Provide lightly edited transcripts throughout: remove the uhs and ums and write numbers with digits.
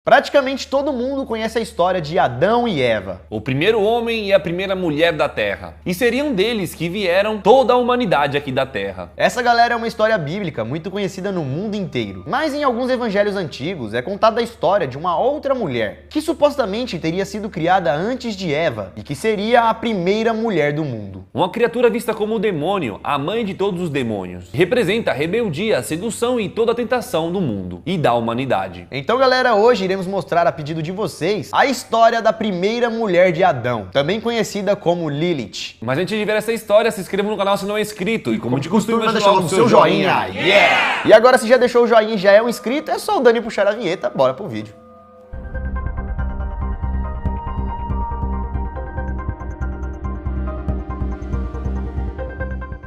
Praticamente todo mundo conhece a história de Adão e Eva, o primeiro homem e a primeira mulher da Terra. E seriam deles que vieram toda a humanidade aqui da Terra. Essa galera é uma história bíblica muito conhecida no mundo inteiro. Mas em alguns evangelhos antigos é contada a história de uma outra mulher, que supostamente teria sido criada antes de Eva e que seria a primeira mulher do mundo. Uma criatura vista como o demônio, a mãe de todos os demônios. Representa a rebeldia, a sedução e toda a tentação do mundo e da humanidade. Então galera, hoje iremos mostrar a pedido de vocês a história da primeira mulher de Adão, também conhecida como Lilith. Mas antes de ver essa história, se inscreva no canal se não é inscrito. E como de costume, deixa o seu joinha. Yeah! E agora, se já deixou o joinha e já é um inscrito, é só o Dani puxar a vinheta, bora pro vídeo.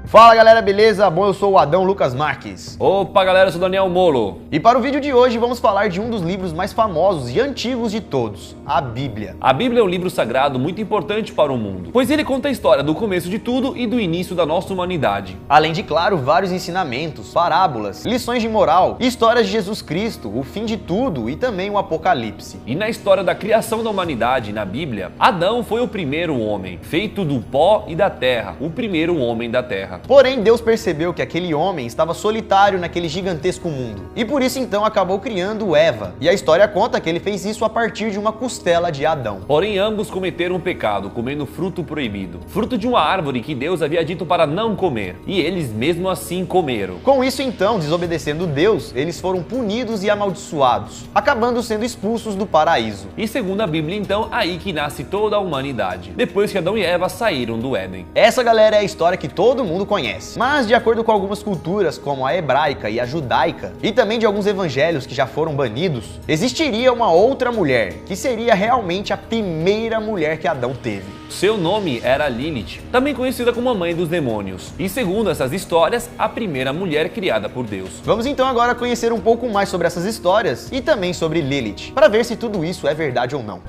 Fala galera, beleza? Bom, eu sou o Adão Lucas Marques. Opa galera, eu sou o Daniel Molo. E para o vídeo de hoje vamos falar de um dos livros mais famosos e antigos de todos, a Bíblia. A Bíblia é um livro sagrado muito importante para o mundo, pois ele conta a história do começo de tudo e do início da nossa humanidade. Além de, claro, vários ensinamentos, parábolas, lições de moral, histórias de Jesus Cristo, o fim de tudo e também o Apocalipse. E na história da criação da humanidade, na Bíblia, Adão foi o primeiro homem, feito do pó e da terra, o primeiro homem da terra. Porém, Deus percebeu que aquele homem estava solitário naquele gigantesco mundo. E por isso então acabou criando Eva. E a história conta que ele fez isso a partir de uma costela de Adão. Porém, ambos cometeram um pecado, comendo fruto proibido. Fruto de uma árvore que Deus havia dito para não comer. E eles mesmo assim comeram. Com isso então, desobedecendo Deus, eles foram punidos e amaldiçoados, acabando sendo expulsos do paraíso. E segundo a Bíblia então, aí que nasce toda a humanidade. Depois que Adão e Eva saíram do Éden. Essa galera é a história que todo mundo conhece. Mas de acordo com algumas culturas, como a hebraica e a judaica, e também de alguns evangelhos que já foram banidos, existiria uma outra mulher, que seria realmente a primeira mulher que Adão teve. Seu nome era Lilith, também conhecida como a mãe dos demônios, e segundo essas histórias, a primeira mulher criada por Deus. Vamos então agora conhecer um pouco mais sobre essas histórias e também sobre Lilith, para ver se tudo isso é verdade ou não.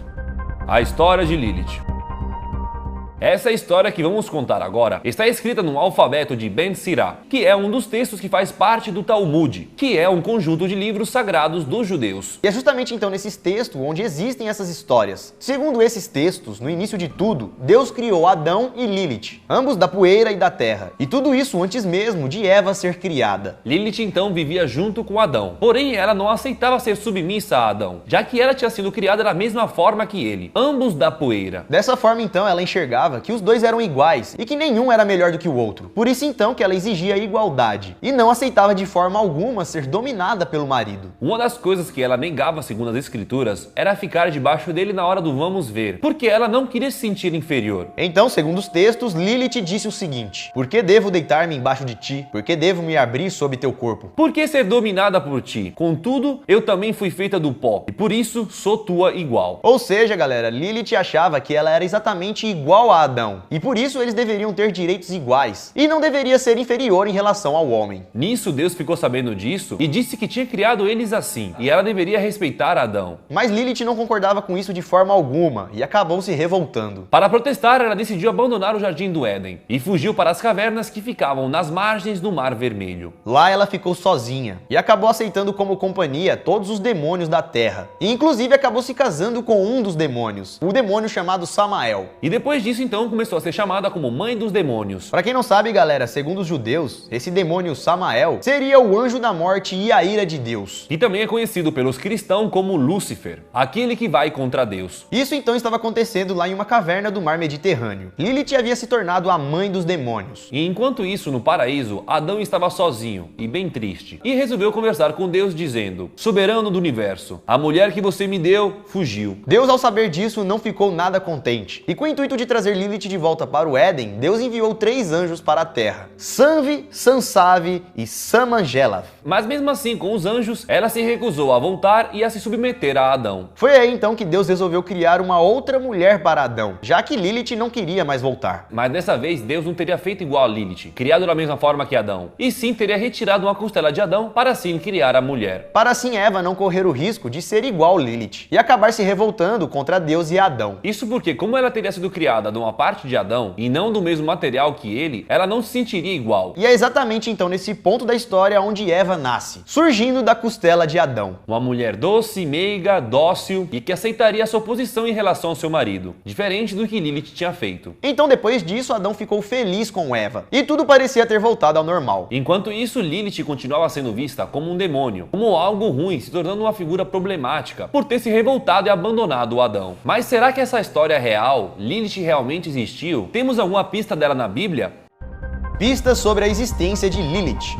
A história de Lilith. Essa história que vamos contar agora está escrita no alfabeto de Ben Sirá, que é um dos textos que faz parte do Talmud, que é um conjunto de livros sagrados dos judeus. E é justamente então nesses textos onde existem essas histórias. Segundo esses textos, no início de tudo, Deus criou Adão e Lilith, ambos da poeira e da terra, e tudo isso antes mesmo de Eva ser criada. Lilith então vivia junto com Adão, porém ela não aceitava ser submissa a Adão, já que ela tinha sido criada da mesma forma que ele, ambos da poeira. Dessa forma então ela enxergava que os dois eram iguais e que nenhum era melhor do que o outro. Por isso então que ela exigia igualdade e não aceitava de forma alguma ser dominada pelo marido. Uma das coisas que ela negava, segundo as escrituras, era ficar debaixo dele na hora do vamos ver, porque ela não queria se sentir inferior. Então, segundo os textos, Lilith disse o seguinte: por que devo deitar-me embaixo de ti? Por que devo me abrir sob teu corpo? Por que ser dominada por ti? Contudo, eu também fui feita do pó, e por isso sou tua igual. Ou seja, galera, Lilith achava que ela era exatamente igual a Adão, e por isso eles deveriam ter direitos iguais, e não deveria ser inferior em relação ao homem. Nisso, Deus ficou sabendo disso e disse que tinha criado eles assim, e ela deveria respeitar Adão. Mas Lilith não concordava com isso de forma alguma, e acabou se revoltando. Para protestar, ela decidiu abandonar o jardim do Éden, e fugiu para as cavernas que ficavam nas margens do Mar Vermelho. Lá ela ficou sozinha, e acabou aceitando como companhia todos os demônios da terra, e inclusive acabou se casando com um dos demônios, o demônio chamado Samael. E depois disso então começou a ser chamada como mãe dos demônios. Para quem não sabe, galera, segundo os judeus, esse demônio Samael seria o anjo da morte e a ira de Deus. E também é conhecido pelos cristãos como Lúcifer, aquele que vai contra Deus. Isso então estava acontecendo lá em uma caverna do mar Mediterrâneo. Lilith havia se tornado a mãe dos demônios. E enquanto isso, no paraíso, Adão estava sozinho e bem triste. E resolveu conversar com Deus dizendo: soberano do universo, a mulher que você me deu fugiu. Deus, ao saber disso, não ficou nada contente. E com o intuito de trazer Lilith de volta para o Éden, Deus enviou 3 anjos para a terra: Sanvi, Sansave e Samangelath. Mas mesmo assim, com os anjos, ela se recusou a voltar e a se submeter a Adão. Foi aí então que Deus resolveu criar uma outra mulher para Adão, já que Lilith não queria mais voltar. Mas dessa vez, Deus não teria feito igual a Lilith, criado da mesma forma que Adão, e sim teria retirado uma costela de Adão para assim criar a mulher. Para assim Eva não correr o risco de ser igual a Lilith e acabar se revoltando contra Deus e Adão. Isso porque, como ela teria sido criada de uma parte de Adão e não do mesmo material que ele, ela não se sentiria igual. E é exatamente então nesse ponto da história onde Eva nasce, surgindo da costela de Adão. Uma mulher doce, meiga, dócil e que aceitaria a sua posição em relação ao seu marido, diferente do que Lilith tinha feito. Então depois disso, Adão ficou feliz com Eva, e tudo parecia ter voltado ao normal. Enquanto isso, Lilith continuava sendo vista como um demônio, como algo ruim, se tornando uma figura problemática, por ter se revoltado e abandonado o Adão. Mas será que essa história é real? Lilith realmente existiu? Temos alguma pista dela na Bíblia? Pistas sobre a existência de Lilith.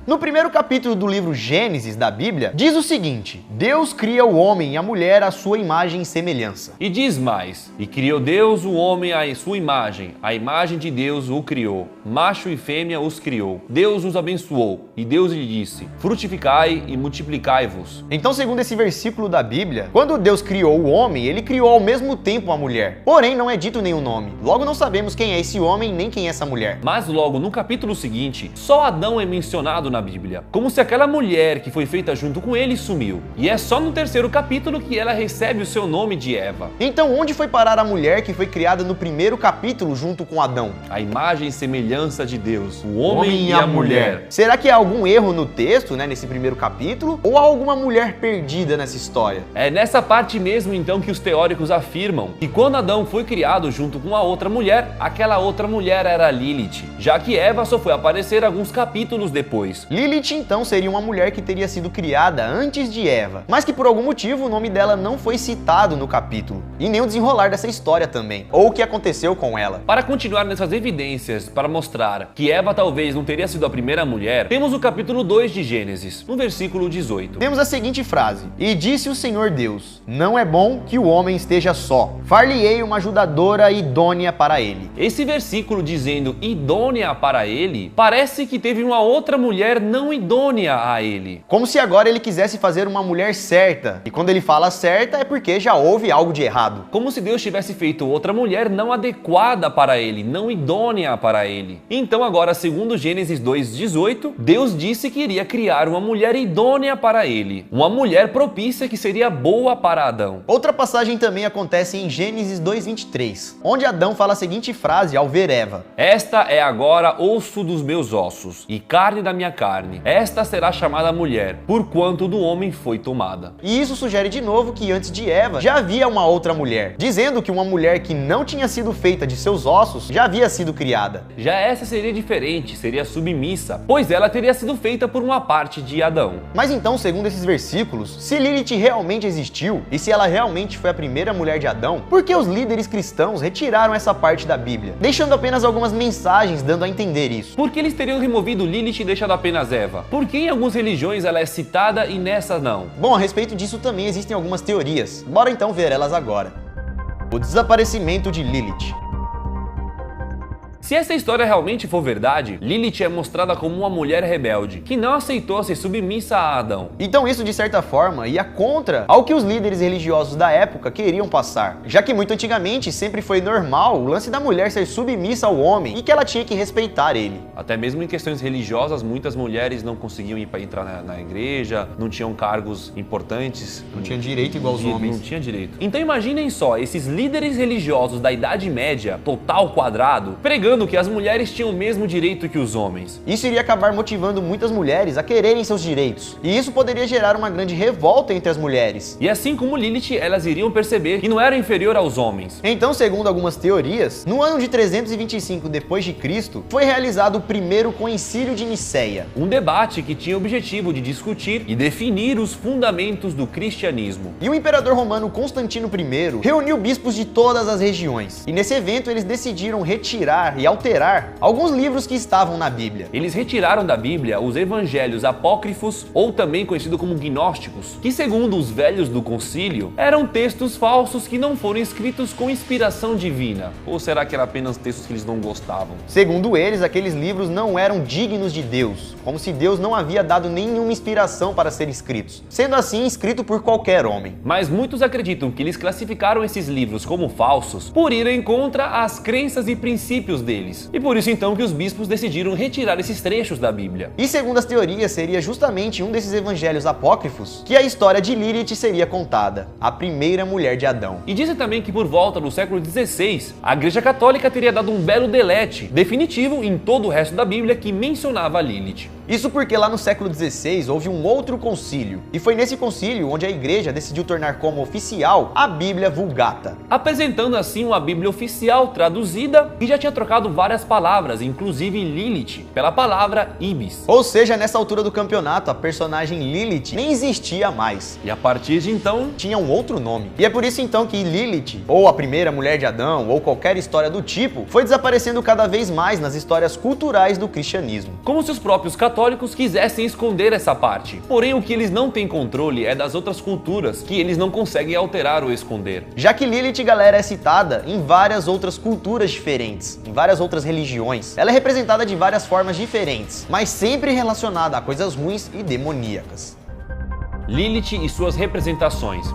No primeiro capítulo do livro Gênesis da Bíblia, diz o seguinte: Deus cria o homem e a mulher à sua imagem e semelhança. E diz mais: e criou Deus o homem à sua imagem, a imagem de Deus o criou, macho e fêmea os criou. Deus os abençoou, e Deus lhe disse: frutificai e multiplicai-vos. Então, segundo esse versículo da Bíblia, quando Deus criou o homem, ele criou ao mesmo tempo a mulher. Porém, não é dito nenhum nome. Logo, não sabemos quem é esse homem nem quem é essa mulher. Mas logo no capítulo seguinte, só Adão é mencionado na Bíblia, como se aquela mulher que foi feita junto com ele sumiu. E é só no terceiro capítulo que ela recebe o seu nome de Eva. Então, onde foi parar a mulher que foi criada no primeiro capítulo junto com Adão? A imagem e semelhança de Deus, o homem e a mulher. Será que há algum erro no texto, nesse primeiro capítulo? Ou há alguma mulher perdida nessa história? É nessa parte mesmo então que os teóricos afirmam que quando Adão foi criado junto com a outra mulher, aquela outra mulher era Lilith, já que Eva só foi aparecer alguns capítulos depois. Lilith então seria uma mulher que teria sido criada antes de Eva, mas que por algum motivo o nome dela não foi citado no capítulo, e nem o desenrolar dessa história também, ou o que aconteceu com ela. Para continuar nessas evidências, para mostrar que Eva talvez não teria sido a primeira mulher, temos o capítulo 2 de Gênesis, no versículo 18. Temos a seguinte frase: E disse o Senhor Deus, não é bom que o homem esteja só, far-lhe-ei uma ajudadora idônea para ele. Esse versículo dizendo idônea para ele, parece que teve uma outra mulher não idônea a ele. Como se agora ele quisesse fazer uma mulher certa, e quando ele fala certa é porque já houve algo de errado. Como se Deus tivesse feito outra mulher não adequada para ele, não idônea para ele. Então agora, segundo Gênesis 2:18, Deus disse que iria criar uma mulher idônea para ele, uma mulher propícia que seria boa para Adão. Outra passagem também acontece em Gênesis 2:23, onde Adão fala a seguinte frase ao ver Eva: Esta é agora osso dos meus ossos e carne da minha carne. Esta será chamada mulher, porquanto do homem foi tomada. E isso sugere de novo que antes de Eva já havia uma outra mulher, dizendo que uma mulher que não tinha sido feita de seus ossos já havia sido criada. Já essa seria diferente, seria submissa, pois ela teria sido feita por uma parte de Adão. Mas então, segundo esses versículos, se Lilith realmente existiu e se ela realmente foi a primeira mulher de Adão, por que os líderes cristãos retiraram essa parte da Bíblia, deixando apenas algumas mensagens dando a entender isso? Porque eles teriam removido Lilith e deixado apenas Eva? Por que em algumas religiões ela é citada e nessa não? Bom, a respeito disso também existem algumas teorias. Bora então ver elas agora. O desaparecimento de Lilith. Se essa história realmente for verdade, Lilith é mostrada como uma mulher rebelde, que não aceitou ser submissa a Adão. Então isso, de certa forma, ia contra ao que os líderes religiosos da época queriam passar, já que muito antigamente sempre foi normal o lance da mulher ser submissa ao homem e que ela tinha que respeitar ele. Até mesmo em questões religiosas, muitas mulheres não conseguiam ir para entrar na igreja, não tinham cargos importantes. Não tinham direito igual os homens. Não tinha direito. Então imaginem só, esses líderes religiosos da Idade Média, total quadrado, pregando que as mulheres tinham o mesmo direito que os homens. Isso iria acabar motivando muitas mulheres a quererem seus direitos, e isso poderia gerar uma grande revolta entre as mulheres. E assim como Lilith, elas iriam perceber que não era inferior aos homens. Então, segundo algumas teorias, no ano de 325 d.C., foi realizado o primeiro concílio de Niceia. Um debate que tinha o objetivo de discutir e definir os fundamentos do cristianismo. E o imperador romano Constantino I reuniu bispos de todas as regiões, e nesse evento eles decidiram retirar e alterar alguns livros que estavam na Bíblia. Eles retiraram da Bíblia os evangelhos apócrifos, ou também conhecido como gnósticos, que segundo os velhos do concílio, eram textos falsos que não foram escritos com inspiração divina. Ou será que eram apenas textos que eles não gostavam? Segundo eles, aqueles livros não eram dignos de Deus, como se Deus não havia dado nenhuma inspiração para serem escritos, sendo assim escrito por qualquer homem. Mas muitos acreditam que eles classificaram esses livros como falsos por irem contra as crenças e princípios deles. deles. E por isso então que os bispos decidiram retirar esses trechos da Bíblia. E segundo as teorias, seria justamente um desses evangelhos apócrifos que a história de Lilith seria contada, a primeira mulher de Adão. E dizem também que por volta do século XVI, a Igreja Católica teria dado um belo delete definitivo em todo o resto da Bíblia que mencionava Lilith. Isso porque lá no século XVI houve um outro concílio, e foi nesse concílio onde a igreja decidiu tornar como oficial a Bíblia Vulgata, apresentando assim uma Bíblia oficial traduzida que já tinha trocado várias palavras, inclusive Lilith, pela palavra Ibis. Ou seja, nessa altura do campeonato, a personagem Lilith nem existia mais. E a partir de então, tinha um outro nome. E é por isso então que Lilith, ou a primeira mulher de Adão, ou qualquer história do tipo, foi desaparecendo cada vez mais nas histórias culturais do cristianismo. Como se os próprios católicos quisessem esconder essa parte. Porém, o que eles não têm controle é das outras culturas, que eles não conseguem alterar ou esconder. Já que Lilith, galera, é citada em várias outras culturas diferentes, em várias outras religiões. Ela é representada de várias formas diferentes, mas sempre relacionada a coisas ruins e demoníacas. Lilith e suas representações.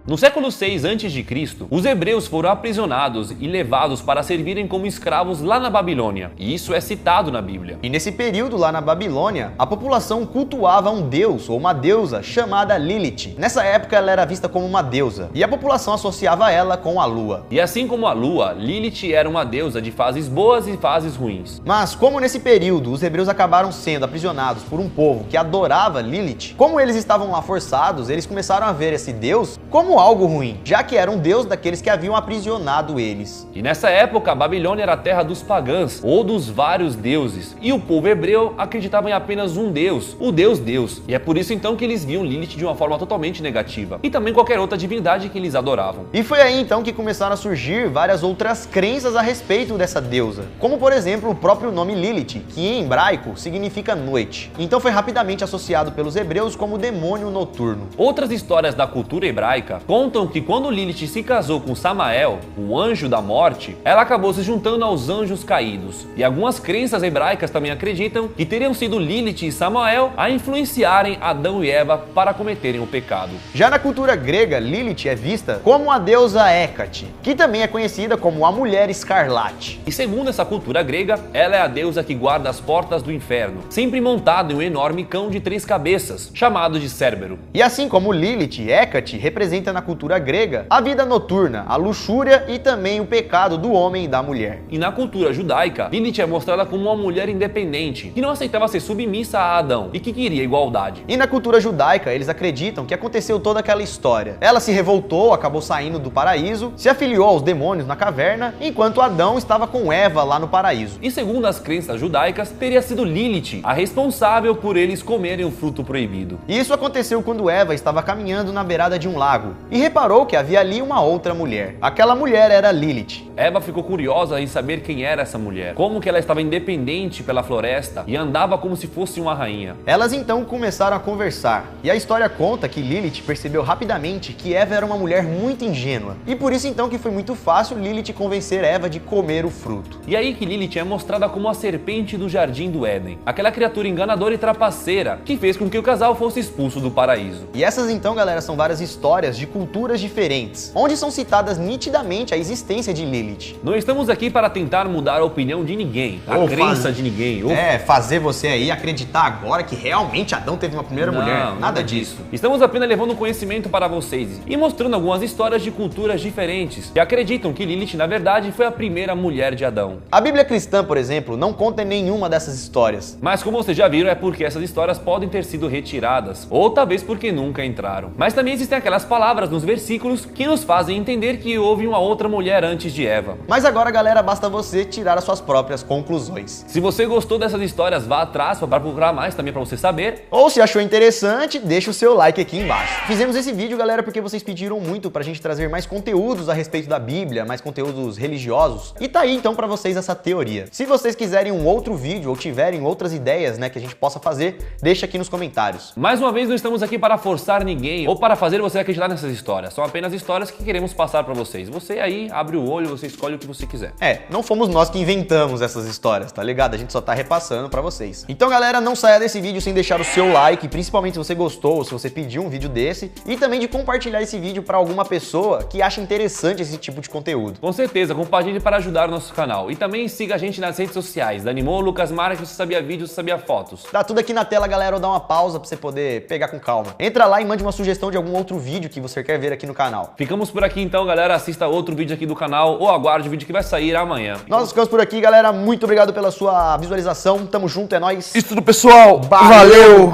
No século 6 a.C., os hebreus foram aprisionados e levados para servirem como escravos lá na Babilônia, e isso é citado na Bíblia. E nesse período lá na Babilônia, a população cultuava um deus ou uma deusa chamada Lilith. Nessa época ela era vista como uma deusa, e a população associava ela com a lua. E assim como a lua, Lilith era uma deusa de fases boas e fases ruins. Mas como nesse período os hebreus acabaram sendo aprisionados por um povo que adorava Lilith, como eles estavam lá forçados, eles começaram a ver esse deus como algo ruim, já que era um deus daqueles que haviam aprisionado eles. E nessa época, a Babilônia era a terra dos pagãos, ou dos vários deuses, e o povo hebreu acreditava em apenas um deus, o Deus. E é por isso então que eles viam Lilith de uma forma totalmente negativa, e também qualquer outra divindade que eles adoravam. E foi aí então que começaram a surgir várias outras crenças a respeito dessa deusa, como por exemplo o próprio nome Lilith, que em hebraico significa noite. Então foi rapidamente associado pelos hebreus como demônio noturno. Outras histórias da cultura hebraica contam que quando Lilith se casou com Samael, o anjo da morte, ela acabou se juntando aos anjos caídos. E algumas crenças hebraicas também acreditam que teriam sido Lilith e Samael a influenciarem Adão e Eva para cometerem o pecado. Já na cultura grega, Lilith é vista como a deusa Hécate, que também é conhecida como a Mulher Escarlate. E segundo essa cultura grega, ela é a deusa que guarda as portas do inferno, sempre montada em um enorme cão de 3 cabeças, chamado de Cérbero. E assim como Lilith, Hécate representa na cultura grega a vida noturna, a luxúria e também o pecado do homem e da mulher. E na cultura judaica, Lilith é mostrada como uma mulher independente, que não aceitava ser submissa a Adão e que queria igualdade. E na cultura judaica, eles acreditam que aconteceu toda aquela história. Ela se revoltou, acabou saindo do paraíso, se afiliou aos demônios na caverna, enquanto Adão estava com Eva lá no paraíso. E segundo as crenças judaicas, teria sido Lilith a responsável por eles comerem o fruto proibido. E isso aconteceu quando Eva estava caminhando na beirada de um lago e reparou que havia ali uma outra mulher. Aquela mulher era Lilith. Eva ficou curiosa em saber quem era essa mulher, como que ela estava independente pela floresta e andava como se fosse uma rainha. Elas então começaram a conversar, e a história conta que Lilith percebeu rapidamente que Eva era uma mulher muito ingênua, e por isso então que foi muito fácil Lilith convencer Eva de comer o fruto. E aí que Lilith é mostrada como a serpente do jardim do Éden, aquela criatura enganadora e trapaceira que fez com que o casal fosse expulso do paraíso. E essas então, galera, são várias histórias de culturas diferentes, onde são citadas nitidamente a existência de Lilith. Não estamos aqui para tentar mudar a opinião de ninguém, a crença de ninguém. Fazer você aí acreditar agora que realmente Adão teve uma primeira mulher. Nada disso. Estamos apenas levando conhecimento para vocês e mostrando algumas histórias de culturas diferentes que acreditam que Lilith, na verdade, foi a primeira mulher de Adão. A Bíblia cristã, por exemplo, não conta nenhuma dessas histórias. Mas como vocês já viram, é porque essas histórias podem ter sido retiradas, ou talvez porque nunca entraram. Mas também existem aquelas palavras nos versículos que nos fazem entender que houve uma outra mulher antes de Eva. Mas agora, galera, basta você tirar as suas próprias conclusões. Se você gostou dessas histórias, vá atrás para procurar mais também para você saber. Ou se achou interessante, deixa o seu like aqui embaixo. Fizemos esse vídeo, galera, porque vocês pediram muito pra gente trazer mais conteúdos a respeito da Bíblia, mais conteúdos religiosos. E tá aí então pra vocês essa teoria. Se vocês quiserem um outro vídeo ou tiverem outras ideias, né, que a gente possa fazer, deixa aqui nos comentários. Mais uma vez, não estamos aqui para forçar ninguém ou para fazer você acreditar nessas essas histórias, são apenas histórias que queremos passar pra vocês. Você aí abre o olho, você escolhe o que você quiser. Não fomos nós que inventamos essas histórias, tá ligado? A gente só tá repassando pra vocês. Então, galera, não saia desse vídeo sem deixar o seu like, principalmente se você gostou ou se você pediu um vídeo desse, e também de compartilhar esse vídeo pra alguma pessoa que acha interessante esse tipo de conteúdo. Com certeza, compartilhe para ajudar o nosso canal. E também siga a gente nas redes sociais, Danimô, Lucas Marques, Você Sabia Vídeos, Você Sabia Fotos. Tá tudo aqui na tela, galera, ou dá uma pausa pra você poder pegar com calma. Entra lá e mande uma sugestão de algum outro vídeo que você quer ver aqui no canal. Ficamos por aqui então, galera. Assista outro vídeo aqui do canal ou aguarde o vídeo que vai sair amanhã. Nós ficamos por aqui, galera. Muito obrigado pela sua visualização. Tamo junto, é nóis. Isso tudo, pessoal. Valeu.